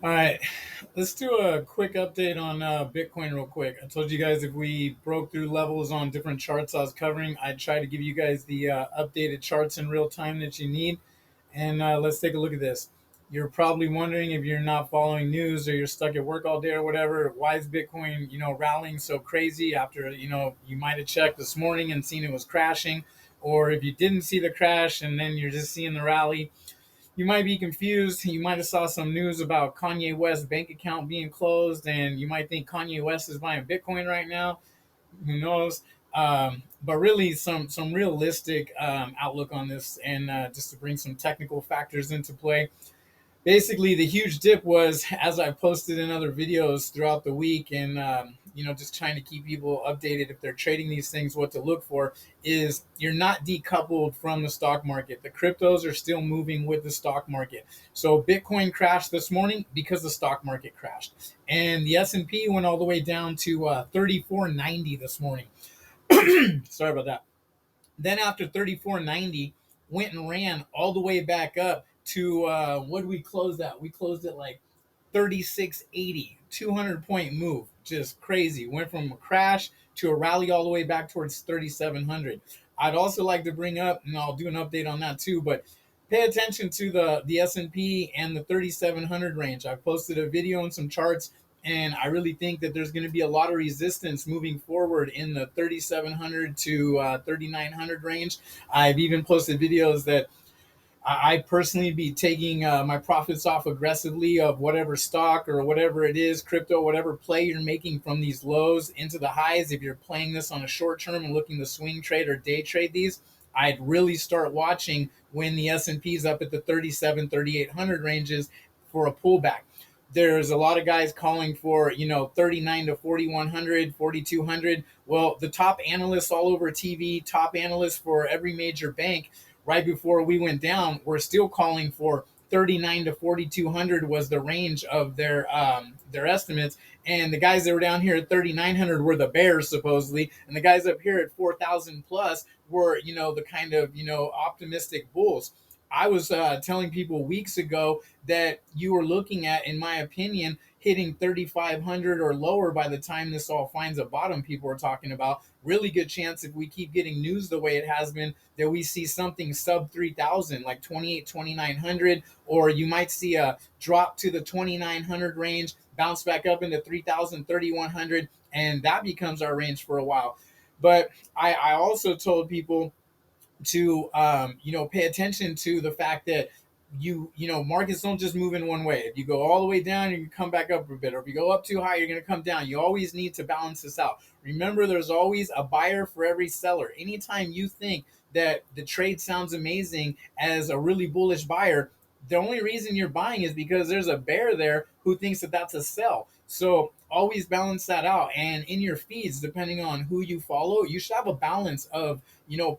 All right, let's do a quick update on Bitcoin real quick. I told you guys if we broke through levels on different charts I was covering, I'd try to give you guys the updated charts in real time that you need. And let's take a look at this. You're probably wondering if you're not following news or you're stuck at work all day or whatever. Why is Bitcoin, rallying so crazy after, you might have checked this morning and seen it was crashing, or if you didn't see the crash and then you're just seeing the rally, you might be confused. You might have saw some news about Kanye West's bank account being closed, and you might think Kanye West is buying Bitcoin right now. Who knows? But really, some realistic outlook on this, and just to bring some technical factors into play. Basically, the huge dip was, as I posted in other videos throughout the week, and just trying to keep people updated if they're trading these things, what to look for is you're not decoupled from the stock market. The cryptos are still moving with the stock market. So Bitcoin crashed this morning because the stock market crashed, and the S&P went all the way down to 3490 this morning. Sorry about that. Then after 3490, went and ran all the way back up to what did we close at? We closed at like 3680, 200 point move. Just crazy. Went from a crash to a rally all the way back towards 3700. I'd also like to bring up, and I'll do an update on that too, but pay attention to the S&P and the 3700 range. I've posted a video and some charts, and I really think that there's going to be a lot of resistance moving forward in the 3700 to 3900 range. I've even posted videos that I personally be taking my profits off aggressively of whatever stock or whatever it is, crypto, whatever play you're making from these lows into the highs. If you're playing this on a short term and looking to swing trade or day trade these, I'd really start watching when the S&P is up at the 37, 3800 ranges for a pullback. There's a lot of guys calling for 39 to 4100, 4200. Well, the top analysts all over TV, top analysts for every major bank, right before we went down, were still calling for 39 to 4200 was the range of their estimates, and the guys that were down here at 3900 were the bears supposedly, and the guys up here at 4000 plus were the kind of optimistic bulls. I was telling people weeks ago that you were looking at, in my opinion, hitting 3,500 or lower by the time this all finds a bottom. People are talking about really good chance, if we keep getting news the way it has been, that we see something sub 3,000, like 28, 2,900, or you might see a drop to the 2,900 range, bounce back up into 3,000, 3,100, and that becomes our range for a while. But I also told people to pay attention to the fact that markets don't just move in one way. If you go all the way down, you can come back up a bit, or if you go up too high, you're going to come down. You always need to balance this out. Remember, there's always a buyer for every seller. Anytime you think that the trade sounds amazing as a really bullish buyer, the only reason you're buying is because there's a bear there who thinks that that's a sell. So always balance that out. And in your feeds, depending on who you follow, you should have a balance of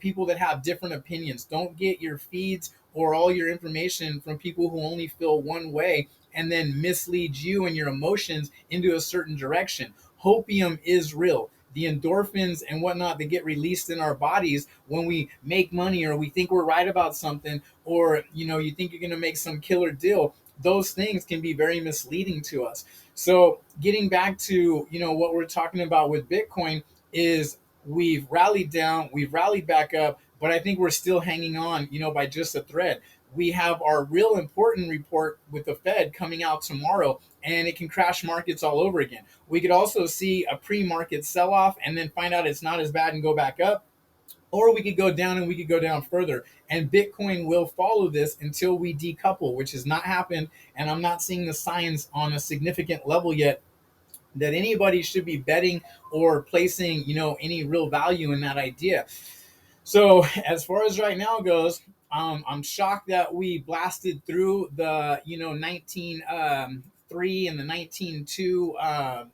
people that have different opinions. Don't get your feeds or all your information from people who only feel one way and then mislead you and your emotions into a certain direction. Hopium is real. The endorphins and whatnot that get released in our bodies when we make money, or we think we're right about something, or you think you're going to make some killer deal, those things can be very misleading to us. So getting back to what we're talking about with Bitcoin is, we've rallied down, we've rallied back up, but I think we're still hanging on, by just a thread. We have our real important report with the Fed coming out tomorrow, and it can crash markets all over again. We could also see a pre-market sell-off and then find out it's not as bad and go back up, or we could go down and we could go down further. And Bitcoin will follow this until we decouple, which has not happened, and I'm not seeing the signs on a significant level yet that anybody should be betting or placing, any real value in that idea. So as far as right now goes, I'm shocked that we blasted through the 19.3 and the 19.2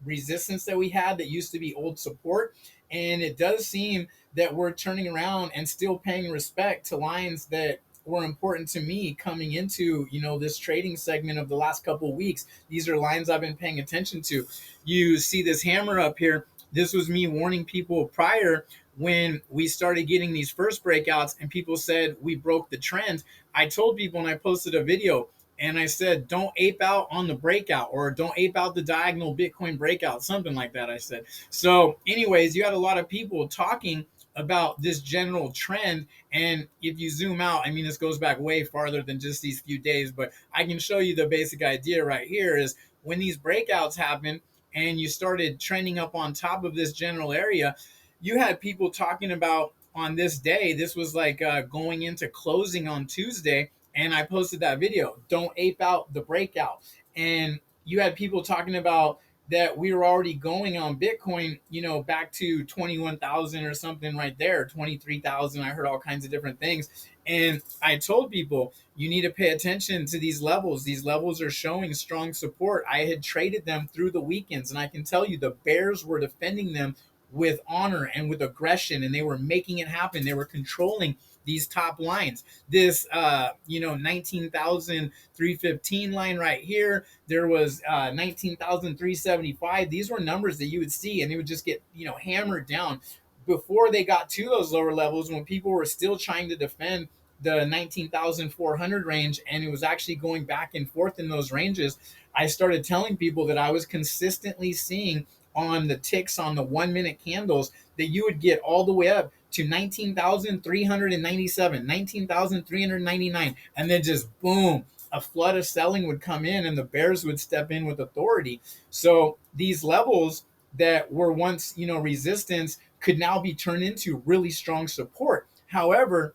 resistance that we had that used to be old support, and it does seem that we're turning around and still paying respect to lines that were important to me coming into this trading segment of the last couple of weeks. These are lines I've been paying attention to. You see this hammer up here. This was me warning people prior, when we started getting these first breakouts and people said we broke the trend. I told people, and I posted a video, And I said, don't ape out on the breakout, or don't ape out the diagonal Bitcoin breakout, something like that. I said. So, anyways, you had a lot of people talking about this general trend. And if you zoom out, I mean, this goes back way farther than just these few days, but I can show you the basic idea right here is when these breakouts happen and you started trending up on top of this general area, you had people talking about on this day, this was like going into closing on Tuesday, and I posted that video. Don't ape out the breakout. And you had people talking about that we were already going on Bitcoin, back to 21,000 or something right there, 23,000. I heard all kinds of different things. And I told people, you need to pay attention to these levels. These levels are showing strong support. I had traded them through the weekends, and I can tell you the bears were defending them with honor and with aggression, and they were making it happen. They were controlling these top lines. This 19,315 line right here. There was 19,375. These were numbers that you would see, and they would just get hammered down before they got to those lower levels, when people were still trying to defend the 19,400 range, and it was actually going back and forth in those ranges. I started telling people that I was consistently seeing on the ticks on the 1 minute candles that you would get all the way up to 19,397, 19,399, and then just boom, a flood of selling would come in and the bears would step in with authority. So these levels that were once, resistance could now be turned into really strong support. However,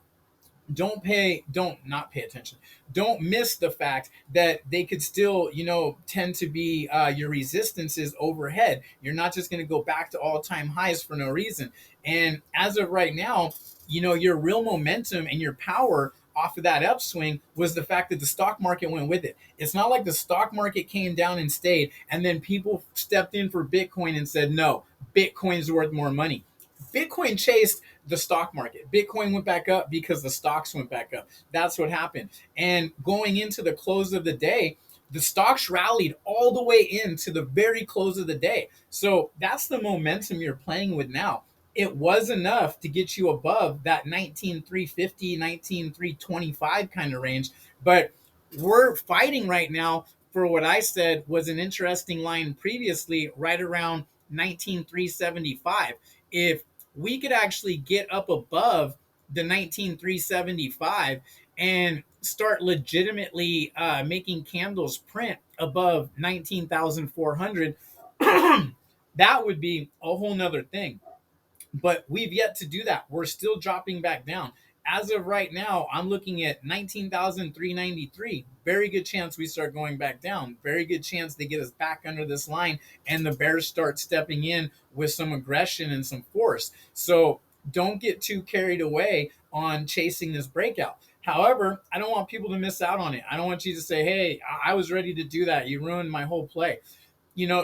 don't not pay attention, don't miss the fact that they could still tend to be your resistances overhead. You're not just going to go back to all-time highs for no reason. And as of right now, your real momentum and your power off of that upswing was the fact that the stock market went with it. It's not like the stock market came down and stayed and then people stepped in for Bitcoin and said no, Bitcoin's worth more money. Bitcoin chased the stock market. Bitcoin went back up because the stocks went back up. That's what happened. And going into the close of the day, the stocks rallied all the way into the very close of the day. So that's the momentum you're playing with now. It was enough to get you above that 19,350, 19,325 kind of range. But we're fighting right now for what I said was an interesting line previously, right around 19,375. If we could actually get up above the 19,375 and start legitimately making candles print above 19,400, that would be a whole nother thing. But we've yet to do that. We're still dropping back down. As of right now, I'm looking at 19,393. Very good chance we start going back down. Very good chance they get us back under this line and the bears start stepping in with some aggression and some force. So don't get too carried away on chasing this breakout. However, I don't want people to miss out on it. I don't want you to say, hey, I was ready to do that. You ruined my whole play.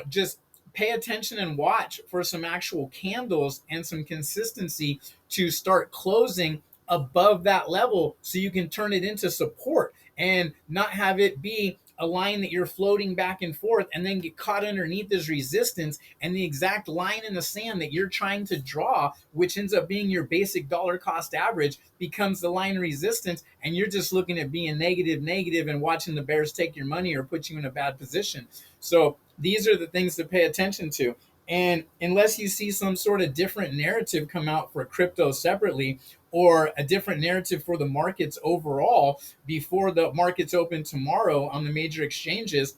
Just pay attention and watch for some actual candles and some consistency to start closing above that level so you can turn it into support and not have it be a line that you're floating back and forth and then get caught underneath as resistance, and the exact line in the sand that you're trying to draw, which ends up being your basic dollar cost average, becomes the line of resistance, and you're just looking at being negative and watching the bears take your money or put you in a bad position. So these are the things to pay attention to. And unless you see some sort of different narrative come out for crypto separately, or a different narrative for the markets overall before the markets open tomorrow on the major exchanges,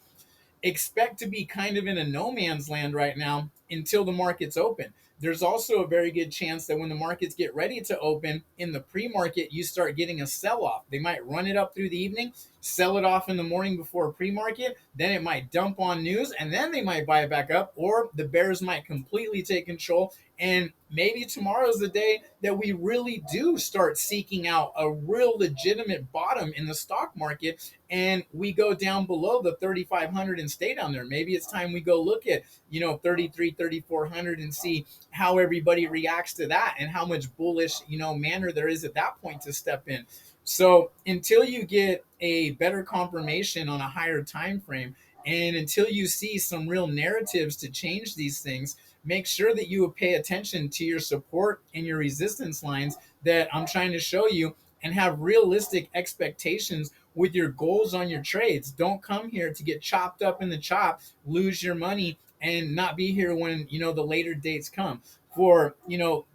expect to be kind of in a no man's land right now until the markets open. There's also a very good chance that when the markets get ready to open in the pre-market, you start getting a sell-off. They might run it up through the evening, sell it off in the morning before pre-market, then it might dump on news, and then they might buy it back up, or the bears might completely take control. And maybe tomorrow's the day that we really do start seeking out a real legitimate bottom in the stock market, and we go down below the 3,500 and stay down there. Maybe it's time we go look at 33, 3,400 and see how everybody reacts to that and how much bullish manner there is at that point to step in. So until you get a better confirmation on a higher time frame, and until you see some real narratives to change these things, make sure that you pay attention to your support and your resistance lines that I'm trying to show you, and have realistic expectations with your goals on your trades. Don't come here to get chopped up in the chop, lose your money, and not be here when the later dates come. For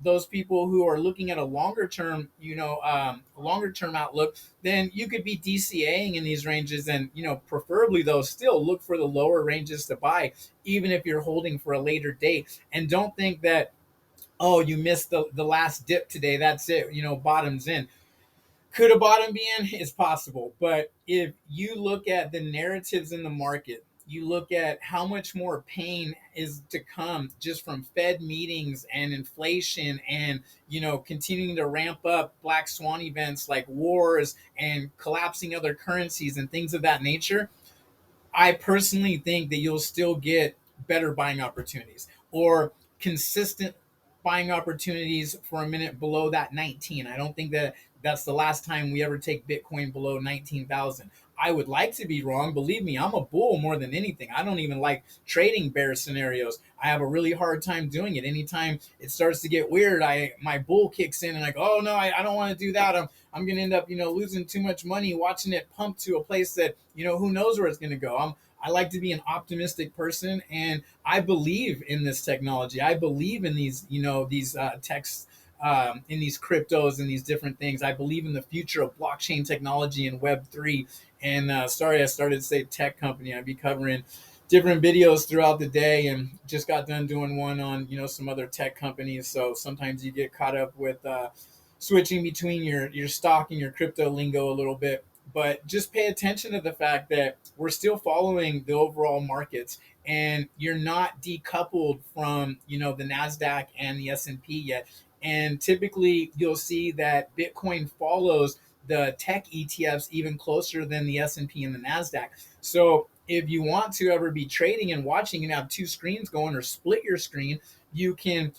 those people who are looking at a longer term outlook, then you could be DCAing in these ranges, and preferably though still look for the lower ranges to buy, even if you're holding for a later date. And don't think that, oh, you missed the last dip today, that's it, bottoms in. Could a bottom be in? It's possible. But if you look at the narratives in the market, you look at how much more pain is to come just from Fed meetings and inflation and, continuing to ramp up black swan events like wars and collapsing other currencies and things of that nature. I personally think that you'll still get better buying opportunities or consistent buying opportunities for a minute below that 19. I don't think that that's the last time we ever take Bitcoin below 19,000. I would like to be wrong. Believe me, I'm a bull more than anything. I don't even like trading bear scenarios. I have a really hard time doing it. Anytime it starts to get weird, my bull kicks in and I go, oh no, I don't want to do that. I'm going to end up, losing too much money watching it pump to a place that, who knows where it's going to go. I like to be an optimistic person, and I believe in this technology. I believe in these techs, in these cryptos and these different things. I believe in the future of blockchain technology and Web3. And sorry, I started to say tech company. I'd be covering different videos throughout the day, and just got done doing one on some other tech companies. So sometimes you get caught up with switching between your stock and your crypto lingo a little bit. But just pay attention to the fact that we're still following the overall markets, and you're not decoupled from the Nasdaq and the S&P yet. And typically you'll see that Bitcoin follows the tech ETFs even closer than the S&P and the Nasdaq. So if you want to ever be trading and watching and have two screens going, or split your screen, you can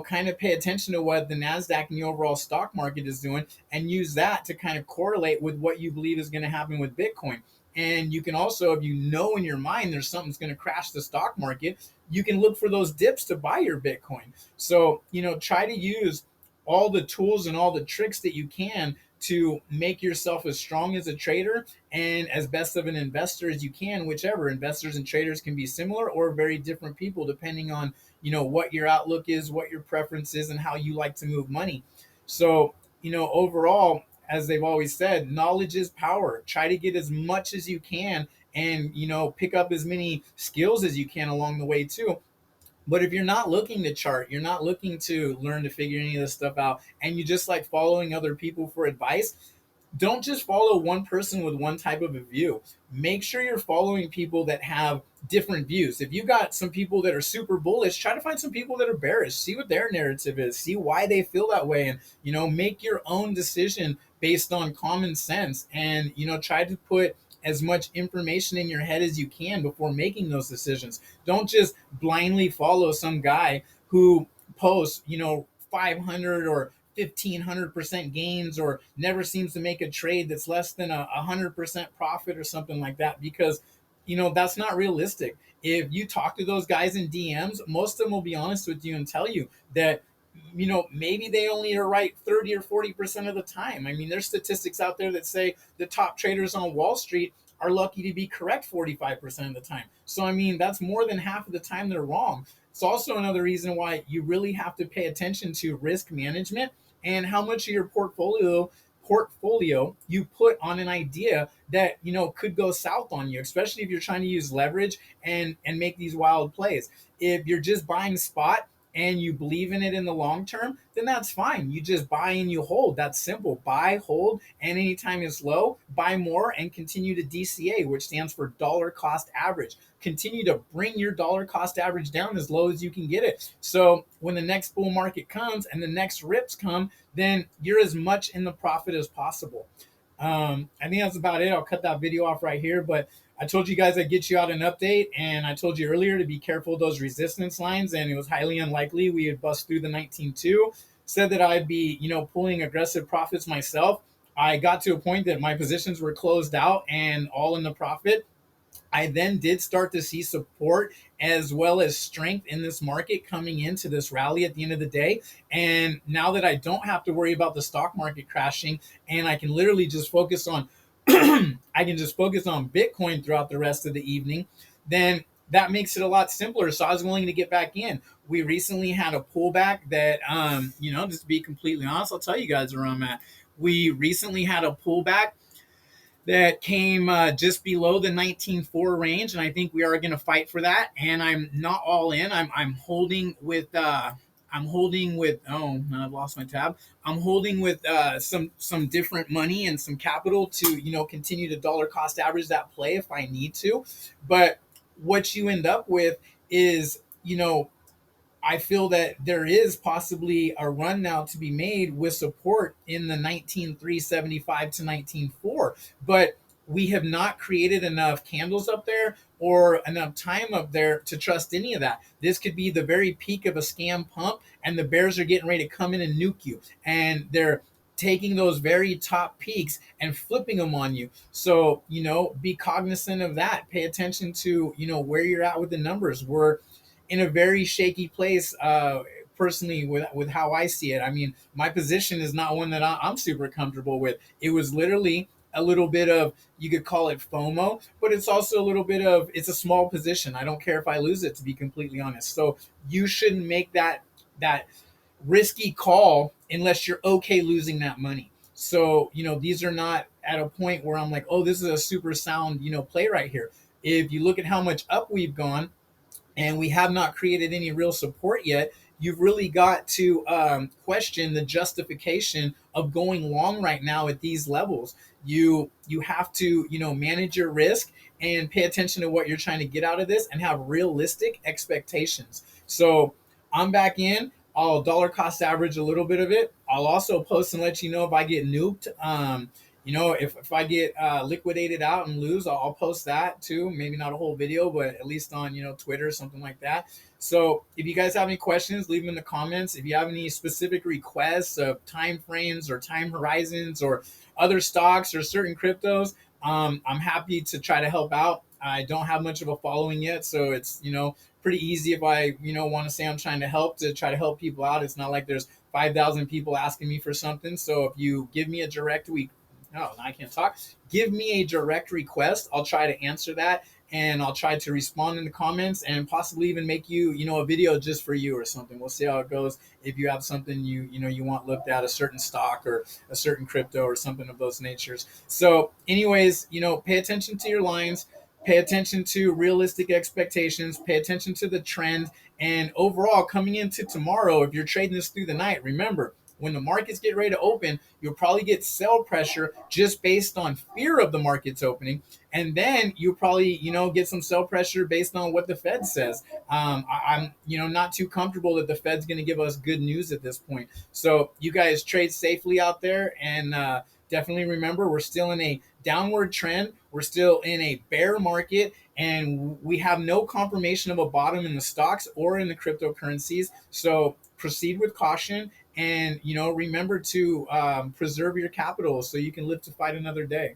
kind of pay attention to what the Nasdaq and the overall stock market is doing, and use that to kind of correlate with what you believe is going to happen with Bitcoin. And you can also, if you know in your mind there's something's going to crash the stock market, you can look for those dips to buy your Bitcoin. So try to use all the tools and all the tricks that you can to make yourself as strong as a trader and as best of an investor as you can. Whichever, investors and traders can be similar or very different people depending on what your outlook is, what your preference is, and how you like to move money. So overall, as they've always said, knowledge is power. Try to get as much as you can, and pick up as many skills as you can along the way too. But if you're not looking to chart, you're not looking to learn to figure any of this stuff out, and you just like following other people for advice, don't just follow one person with one type of a view. Make sure you're following people that have different views. If you got some people that are super bullish, try to find some people that are bearish. See what their narrative is. See why they feel that way, and make your own decision based on common sense. And try to put as much information in your head as you can before making those decisions. Don't just blindly follow some guy who posts 500 or 1,500% gains, or never seems to make a trade that's less than 100% profit or something like that, because that's not realistic. If you talk to those guys in DMs, most of them will be honest with you and tell you that maybe they only are right 30 or 40% of the time. I mean, there's statistics out there that say the top traders on Wall Street are lucky to be correct 45% of the time. So I mean, that's more than half of the time they're wrong. It's also another reason why you really have to pay attention to risk management and how much of your portfolio you put on an idea that could go south on you, especially if you're trying to use leverage and make these wild plays. If you're just buying spot and you believe in it in the long term, then that's fine. You just buy and you hold. That's simple. Buy, hold, and anytime it's low, buy more and continue to DCA, which stands for dollar cost average. Continue to bring your dollar cost average down as low as you can get it. So when the next bull market comes and the next rips come, then you're as much in the profit as possible. I think that's about it. I'll cut that video off right here, but I told you guys I'd get you out an update, and I told you earlier to be careful of those resistance lines, and it was highly unlikely we would bust through the 19.2. Said that I'd be, pulling aggressive profits myself. I got to a point that my positions were closed out and all in the profit. I then did start to see support as well as strength in this market coming into this rally at the end of the day. And now that I don't have to worry about the stock market crashing, and I can literally just focus on I can just focus on Bitcoin throughout the rest of the evening, then that makes it a lot simpler. So I was willing to get back in. We recently had a pullback that, just to be completely honest, I'll tell you guys where I'm at. We recently had a pullback that came just below the 19.4 range, and I think we are going to fight for that. And I'm not all in. I'm holding with. I'm holding with. Oh, I've lost my tab. I'm holding with some different money and some capital to continue to dollar cost average that play if I need to. But what you end up with is I feel that there is possibly a run now to be made with support in the 19,375 to 19,400, but we have not created enough candles up there or enough time up there to trust any of that. This could be the very peak of a scam pump, and the bears are getting ready to come in and nuke you, and they're taking those very top peaks and flipping them on you. So be cognizant of that. Pay attention to where you're at with the numbers. We're in a very shaky place, personally, with how I see it. I mean, my position is not one that I'm super comfortable with. It was literally a little bit of, you could call it FOMO, but it's also a little bit of, it's a small position. I don't care if I lose it, to be completely honest. So you shouldn't make that risky call unless you're okay losing that money. So these are not at a point where I'm like, oh, this is a super sound play right here. If you look at how much up we've gone, and we have not created any real support yet, you've really got to question the justification of going long right now at these levels. You have to manage your risk and pay attention to what you're trying to get out of this and have realistic expectations. So I'm back in. I'll dollar cost average a little bit of it. I'll also post and let you know if I get nuked. If I get liquidated out and lose, I'll post that too. Maybe not a whole video, but at least on Twitter, something like that. So if you guys have any questions, leave them in the comments. If you have any specific requests of time frames or time horizons or other stocks or certain cryptos, I'm happy to try to help out. I don't have much of a following yet, so it's pretty easy if I want to say I'm trying to try to help people out. It's not like there's 5,000 people asking me for something. So if you give me a direct week, no, I can't talk. Give me a direct request. I'll try to answer that, and I'll try to respond in the comments and possibly even make a video just for you or something. We'll see how it goes. If you have something you want looked at, a certain stock or a certain crypto or something of those natures. So, anyways, pay attention to your lines. Pay attention to realistic expectations. Pay attention to the trend. And overall, coming into tomorrow, if you're trading this through the night, remember, when the markets get ready to open, you'll probably get sell pressure just based on fear of the markets opening. And then you'll probably, get some sell pressure based on what the Fed says. I'm, not too comfortable that the Fed's going to give us good news at this point. So you guys trade safely out there, and definitely remember, we're still in a downward trend. We're still in a bear market, and we have no confirmation of a bottom in the stocks or in the cryptocurrencies. So proceed with caution, and remember to preserve your capital so you can live to fight another day.